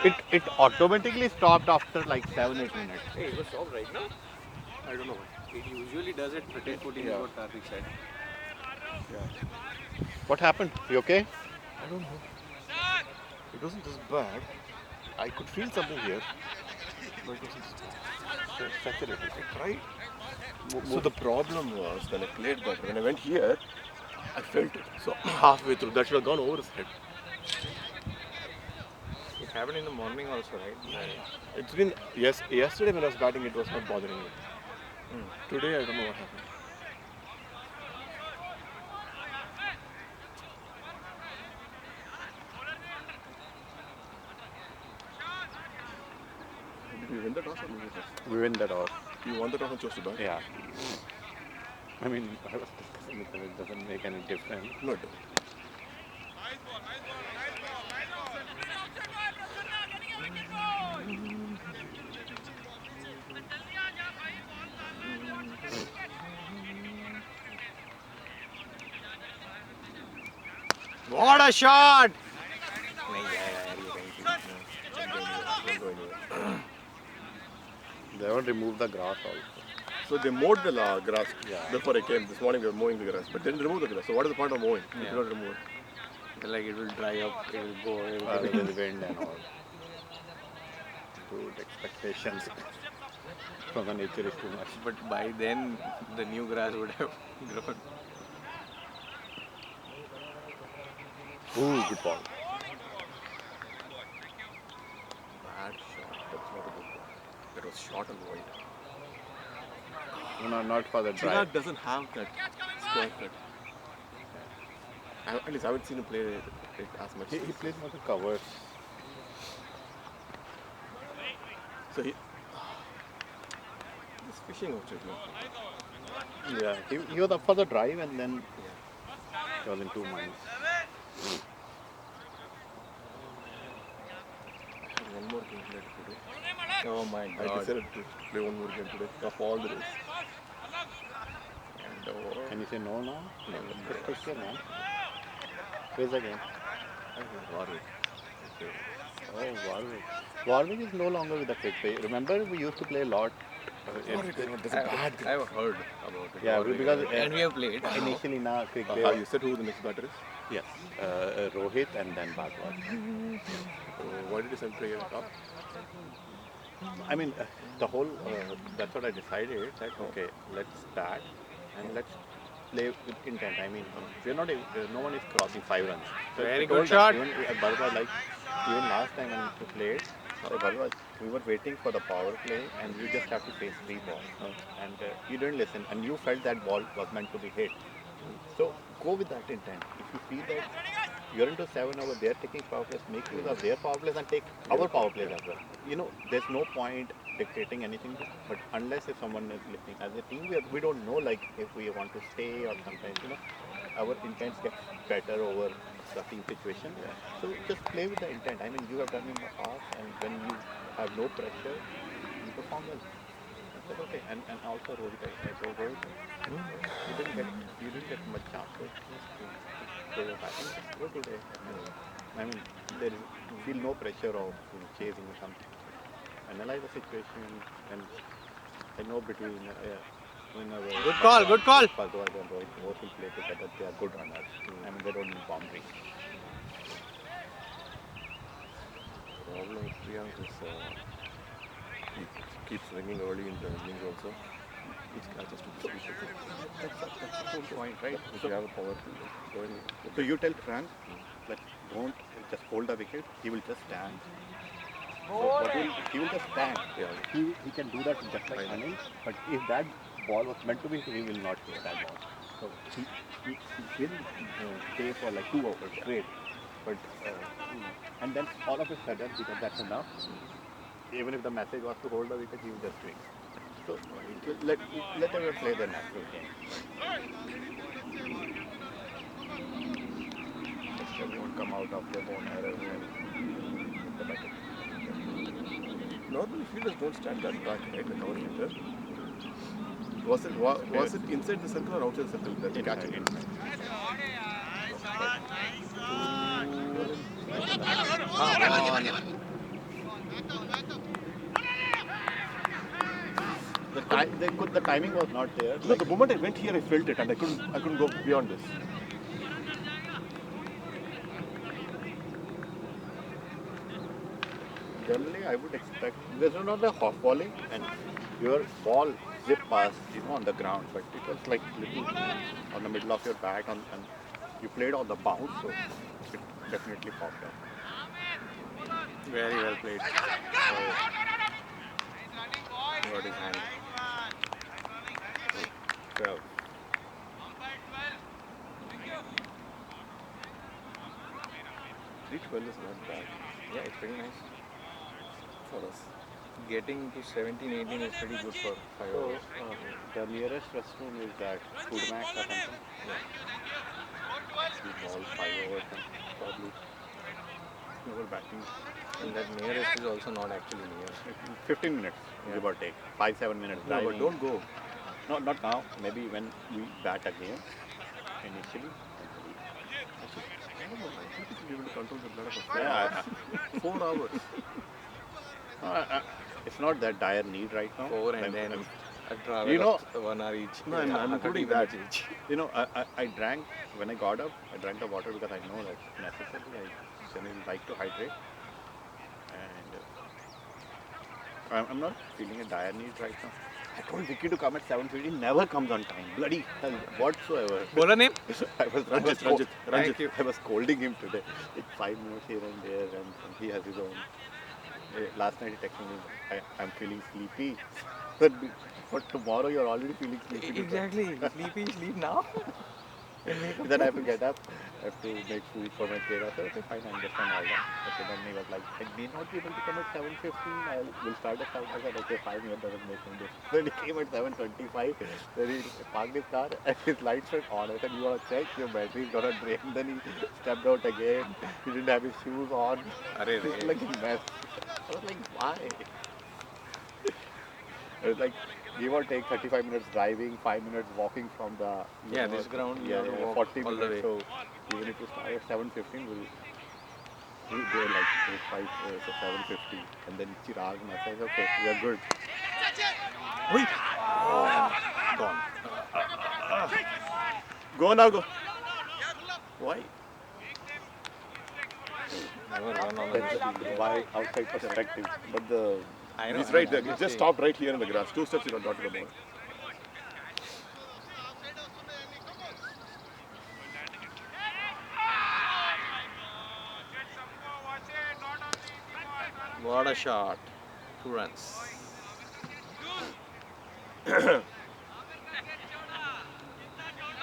It automatically stopped after like 7-8 minutes. Hey, it was stopped right now. I don't know why. It usually does it 13, 14 is Yeah. what Karthik said. Yeah. What happened? You okay? I don't know. It wasn't this bad. I could feel something here, but it wasn't this bad. Stretch a little. I tried. So Move. the problem was when I played that, when I went here, I felt it. So halfway through, that should have gone over his head. It happened in the morning also, right? It's been, yes, yesterday when I was batting, it was not bothering me. Today, I don't know what happened. Did we win the toss or lose the toss? We win that off. You won the toss and chose to bat? Yeah. I mean, I was discussing with them, it doesn't make any difference. No, it doesn't. What a shot! They haven't removed the grass also. So they mowed the grass Yeah. before I came. This morning we were mowing the grass, but they didn't remove the grass. So what is the point of mowing? You Yeah. cannot remove it. Like it will dry up, it will go, it will With go. the wind and all. Good expectations from the nature is too much. But by then, the new grass would have grown. Ooh, good ball. Bad shot. That's not a good ball. That was short and wide. No, not for the drive. Chirag doesn't have that square cut. At least I haven't seen him play it as much. He plays more the covers. So he's fishing out it. Yeah, he was up for the drive and then he was in two minds. One more game left today. Oh my I god. decided to play one more game today of all the days. And, Can you say no now? No. Just take care, man. Where's the game? Warwick. Oh, Warwick. Warwick is no longer with the quick play. Remember, we used to play a lot. Warwick is not. That's a bad I have heard about it. Yeah, Warwick. because and we have played. initially na quick play. You said who the next batter is? Yes, Rohit and then Bhagwat. Why did you send player up? I mean, the whole, that's what I decided, that okay, let's start and let's play with intent. I mean, we're not, no one is crossing 5 runs. So Very I told good them, shot. Even Bhargava, like, even last time when we played, Bhargava, we were waiting for the power play and you just have to face 3 balls. And you didn't listen and you felt that ball was meant to be hit. So go with that intent. If you feel that you're into 7 over, they're taking power plays, make use of their power plays and take our power plays as well. You know, there's no point dictating anything, but unless if someone is listening, as a team, we don't know like if we want to stay or sometimes, you know, our intents get better over the team situation. So just play with the intent. I mean, you have done in the past, and when you have no pressure, you perform well. I said, okay, and also Rohit, I told Rohit, you didn't get much chance to go back. Go today. I mean, there is feel no pressure of chasing or something. Analyze the situation, and I know between Good call, good call. Bhagwat and Rohit both will play together. They are good runners. I mean, they don't need boundaries. Problem with Priyank is he keeps swinging early in the innings also. Each catches to the speed. That's the whole point, right? If you have a power play, go in. So you tell Frank that don't just hold the wicket. He will just stand. So he will just stand. Yeah. He can do that just like Anil. But if that ball was meant to be, he will not hit that ball. So he will stay for like 2 overs straight. But and then all of a sudden, because that's enough. Even if the message was to hold the wicket, he will just swing. So let everyone play their natural game. They won't come out of their own error and hit the bucket. Normally fielders don't stand that back, right? Like our fielder. Was it inside the circle or outside the circle that he catch it? the timing was not there. No, the moment I went here, I felt it, and I couldn't go beyond this. Generally, I would expect this was not a half volley, and your ball zipped past, on the ground, but it was like little on the middle of your bat, and you played on the bounce, so it definitely popped up. Very well played. Got his hand. 12. 312 is not bad Yeah, it's pretty nice. for us. Getting to 17, 18 is pretty good for 5 So, hours. the nearest restroom is that Food Max or something. We all 5 hours and probably Never batting. And that nearest is also not actually near. 15 minutes, give or take. 5-7 minutes No, driving. but don't go. No, not now. Maybe when we bat again. Initially. I don't know. I think we should be able to control the blood of Yeah, 4 hours. it's not that dire need right now. 4 and I'm- then I'm- a travel You know- of 1 hour each. No, I'm 30 including minutes that. each. I drank, when I got up, I drank the water because I know that's necessary. I generally like to hydrate. And I'm not feeling a dire need right now. I told Vicky to come at 7:50. He never comes on time. Bloody hell, whatsoever. Bola name? I was Ranjit. Thank you. I was scolding him today. Like 5 minutes here and there, and he has his own. Last night he texted me, I'm feeling sleepy. But for tomorrow you're already feeling sleepy. Exactly. Sleepy, sleep now. Then I have to get up, I have to make food for my kid. I said, okay, fine, I understand all that. Okay, then he was like, I may not be able to come at 7:15. We'll start at 7. I said, okay, 5 minutes doesn't make any difference. Then he came at 7:25. Then he parked his car and his lights were on. I said, you want to check? Your battery's gonna drain. Then he stepped out again. He didn't have his shoes on. Arre, It was re. like a mess. I was like, why? It was like, give or take 35 minutes driving, 5 minutes walking from the. Yeah, this ground you Yeah, have to yeah, walk 40 all the minutes. way. So even if you start at 7:15, we'll go like 7:50, and then Chirag message, okay, we are good. Oi. Gone. Go now, go. Why? Never run on the Why outside perspective? But the I know, he's I right know, there. I'm He just just saying. stopped right here in the grass. 2 steps, he got to the ball. What a shot. 2 runs.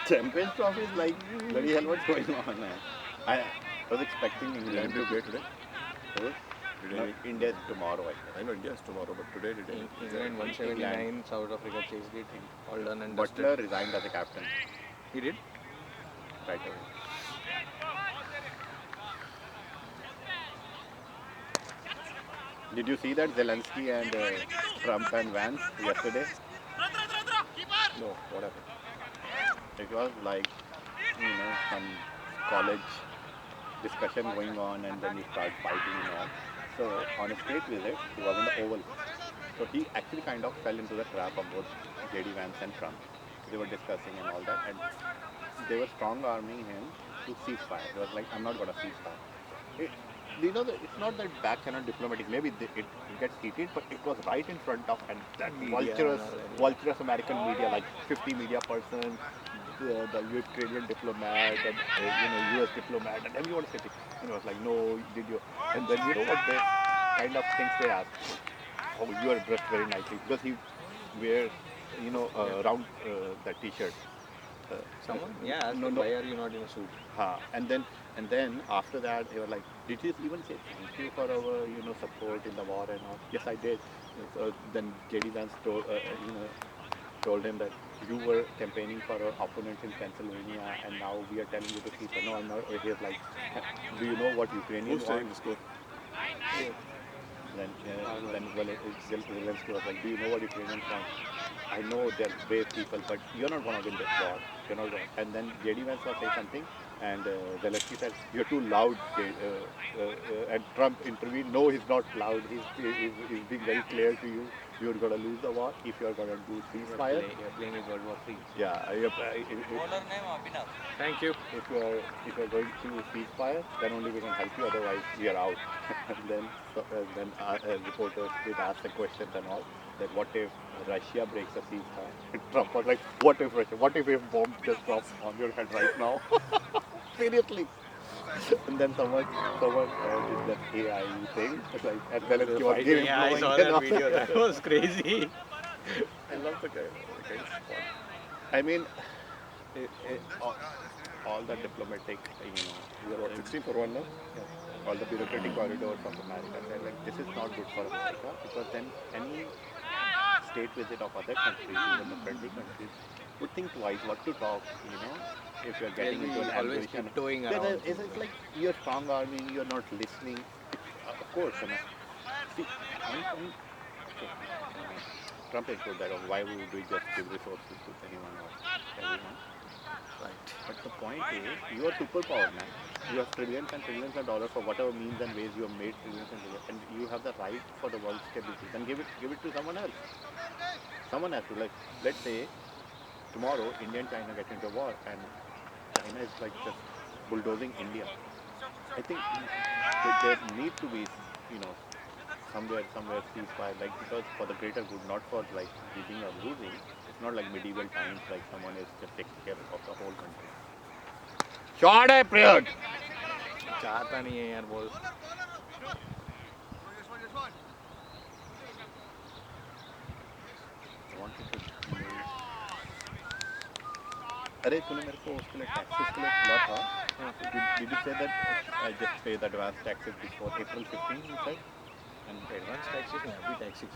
Champions Trophy is like, bloody hell, what's going on, man? I was expecting Did England India to play today? Did Today? India is tomorrow, I think. I know India is tomorrow, but today did England 179, South Africa chased it. All done and Butler dusted. resigned as a captain He did? right away. Did you see that Zelensky and Trump and Vance yesterday? No, what happened? It was like, some college discussion going on, and then you start fighting and all. So on a state visit, he was in the Oval. So he actually kind of fell into the trap of both JD Vance and Trump. They were discussing and all that, and they were strong arming him to ceasefire. He was like, I'm not going to ceasefire. It's not that backhanded diplomatic. Maybe it gets heated, but it was right in front of, and that Media vulturous, and all that, yeah. vulturous American media, like 50 media persons, the Ukrainian diplomat, and US diplomat, and everyone sitting. And it was like, no, did you? And then you know what they kind of things they ask. Oh, you are dressed very nicely because he wears, round that T-shirt. Someone? Yeah, asked No, him, no. why are you not in a suit? And then after that, they were like, did you even say thank you for our support in the war and all? Yes, I did. So then JD Vance told him that you were campaigning for our opponents in Pennsylvania, and now we are telling you to keep. No, I'm not. He was like, do you know what Ukrainians Who's want? telling the score? Then Zelensky was like, do you know what Ukrainians want? I know they're brave people, but you're not going to win this war. You're not going. And then JD Vance was saying something, and Zelensky said, you're too loud. And Trump intervened. No, he's not loud. He's being very clear to you. you're gonna lose the war. If you're gonna do ceasefire, You're playing with World War 3. yeah, Thank you. if you're going to ceasefire, then only we can help you. Otherwise, we are out. And then reporters did ask the questions and all. That what if Russia breaks a ceasefire? Trump was like, what if Russia? What if a bomb just drops on your head right now? Seriously. And then someone did that AI thing. It's like, and then it was giving Yeah, I blowing saw and that all. video. That was crazy. I love the guy. The guy is fun. I mean, all the diplomatic, We are what, 16 for 1 now? all the bureaucratic corridors of America, they're like, this is not good for America because then any state visit of other countries, even the friendly countries, would think twice what to talk, if you're getting They'll into an be always ambition. tiptoeing Yeah, around. it's like you're strong army, you're not listening. Of course, see, okay, Trump has told that, why would we just give resources to anyone or everyone? Right. But the point is, you are superpower, man. You have trillions and trillions of dollars for whatever means and ways you have made trillions and trillions, and you have the right for the world's stability. Then give it to someone else. Someone has to, like, let's say tomorrow India and China get into war, and China is like just bulldozing India. I think there need to be, somewhere ceasefire, like, because for the greater good, not for like winning or losing. It's not like medieval times, like someone is just taking care of the whole country. Short है period. चाहता नहीं है यार बोल. I wanted to. अरे तूने मेरे को उसके लिए टैक्सेस के लिए बोला था. Did you say that I just pay the advance taxes before April 15? You said. And advance taxes नहीं, अभी taxes.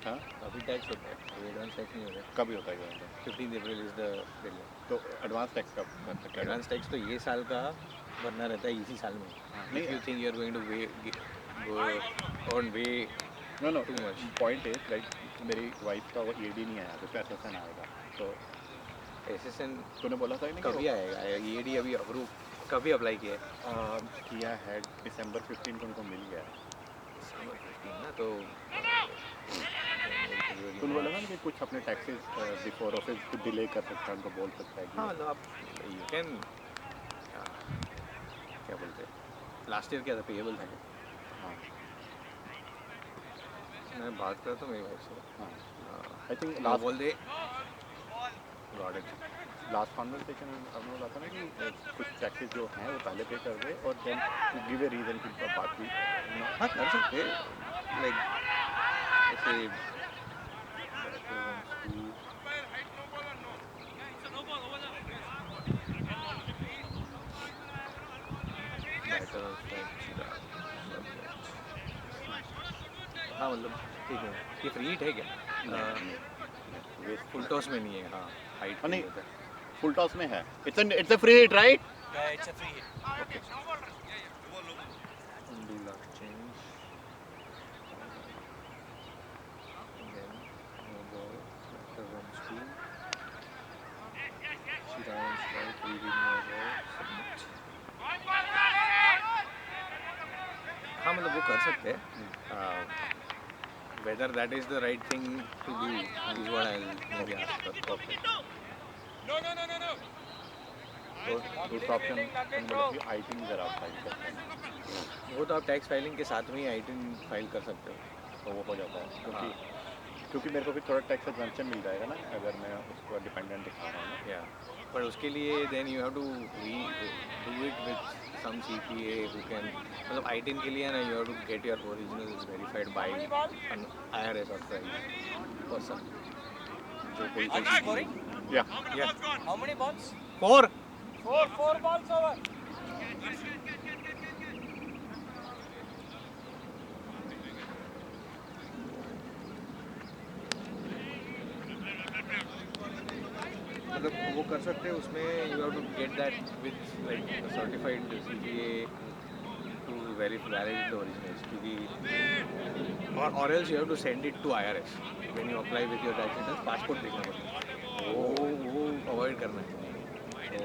हाँ. अभी tax होता है. अभी advance tax नहीं होता है. कब होता है ये? 15th April is the deadline. तो एडवांस टैक्स कब कर सकते हैं? Advance tax तो ये साल का भरना रहता है इसी साल में. If you think you are going to go on way No. too much. Point is, like, मेरी वाइफ का वो ED नहीं आया, तो उसका SSN आएगा. तो SSN तूने बोला था नहीं कभी आएगा? EAD अभी अप्रूव कभी अप्लाई किया है? किया है दिसंबर 15 को उनको मिल गया. December 15 ना तो तूने बोला था ना कि कुछ अपने टैक्सेस बिफोर ऑफिस को डिले कर सकता है, उनको बोल सकता है कि हाँ मतलब आप यू कैन क्या बोलते हैं लास्ट ईयर क्या था पेएबल था हाँ मैं बात कर रहा था मेरी वाइफ से हाँ आई थिंक लास्ट बोल they got it last conversation में हमने बोला था ना कि कुछ टैक्सेस जो हैं वो पहले पे कर दे और देन गिव ए रीज़न कि बाकी हाँ कर सकते लाइक ऐसे हाँ मतलब ठीक है ये फ्री हिट है क्या फुल टॉस में नहीं है हाँ हाइट नहीं फुल टॉस में है it's a free hit right It's a free hit. Okay undo last change and then no ball after runs two Shirayan strike reading no ball submit हाँ मतलब वो कर सकते हैं whether that is the right thing to do is what I'll maybe ask her. Okay तो दूसरा option बोला कि आईटी ज़रा फाइल करते हैं वो तो आप टैक्स फाइलिंग के साथ में ही आईटीन फाइल कर सकते हो तो वो हो जाता है क्योंकि मेरे को भी थोड़ा टैक्स एग्जम्पशन मिल जाएगा ना अगर मैं उसको डिपेंडेंट दिखा रहा हूँ ना या पर उसके लिए then you have to do it with some CPA who can मतलब आईटीन के लिए ना you have to get your originals verified by an IRS authorized person जो कोई Are you scoring? या How many balls? 4 Four balls over. मतलब वो कर सकते हैं उसमें you have to get that with like certified CPA to verify valid the originals क्योंकि और else you have to send it to IRS when you apply with your tax return passport देखना पड़ता है वो अवॉइड करना है तो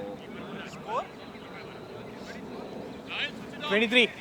Score? 23